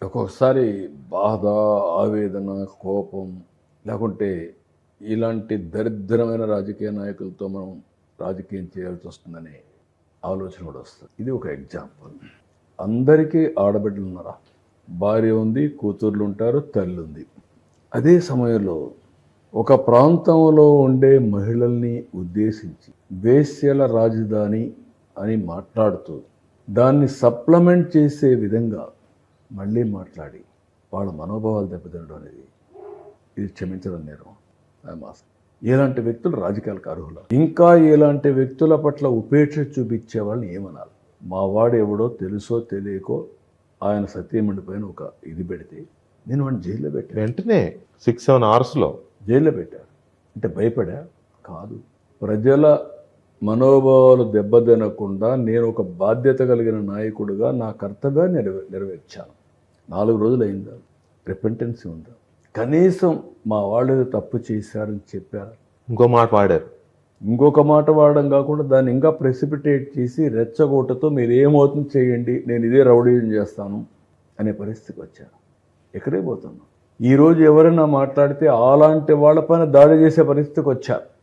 ఒక్కొక్కసారి బాధ, ఆవేదన, కోపం లేకుంటే ఇలాంటి దరిద్రమైన రాజకీయ నాయకులతో మనం రాజకీయం చేయాల్సి వస్తుందనే ఆలోచన కూడా వస్తుంది. ఇది ఒక ఎగ్జాంపుల్. అందరికీ ఆడబిడ్డలు ఉన్నారా? భార్య ఉంది, కూతుర్లు ఉంటారు, తల్లి ఉంది. అదే సమయంలో ఒక ప్రాంతంలో ఉండే మహిళల్ని ఉద్దేశించి వేశ్యల రాజధాని అని మాట్లాడుతూ దాన్ని సప్లిమెంట్ చేసే విధంగా మళ్ళీ మాట్లాడి వాళ్ళ మనోభావాలు దెబ్బతినడం అనేది ఇది క్షమించడం నేరం. ఇలాంటి వ్యక్తులు రాజకీయాలకు అర్హులు. ఇంకా ఇలాంటి వ్యక్తుల పట్ల ఉపేక్ష చూపించే వాళ్ళని ఏమనాలి? మా వాడు ఎవడో తెలుసో తెలియకో ఆయన సత్యమండి పైన ఒక ఇది పెడితే నేను వాడిని జైల్లో పెట్టాను. వెంటనే 6-7 అవర్స్లో జైల్లో పెట్టారు. అంటే భయపడా? కాదు. ప్రజల మనోభావాలు దెబ్బతినకుండా నేను ఒక బాధ్యత కలిగిన నాయకుడిగా నా కర్తవ్యాన్ని నెరవేర్చాను. 4 రోజులు అయిందా? రిపెంటెన్సీ ఉందా? కనీసం మా వాళ్ళు తప్పు చేశారని చెప్పారు. ఇంకో మాట వాడారు. ఇంకొక మాట వాడడం కాకుండా దాన్ని ఇంకా ప్రెసిపిటేట్ చేసి రెచ్చగొట్టతో మీరు ఏమవుతుంది చేయండి, నేను ఇదే రౌడీజం చేస్తాను అనే పరిస్థితికి వచ్చాను. ఎక్కడే పోతున్నాం? ఈరోజు ఎవరైనా మాట్లాడితే అలాంటి వాళ్ళపైన దాడి చేసే పరిస్థితికి వచ్చారు.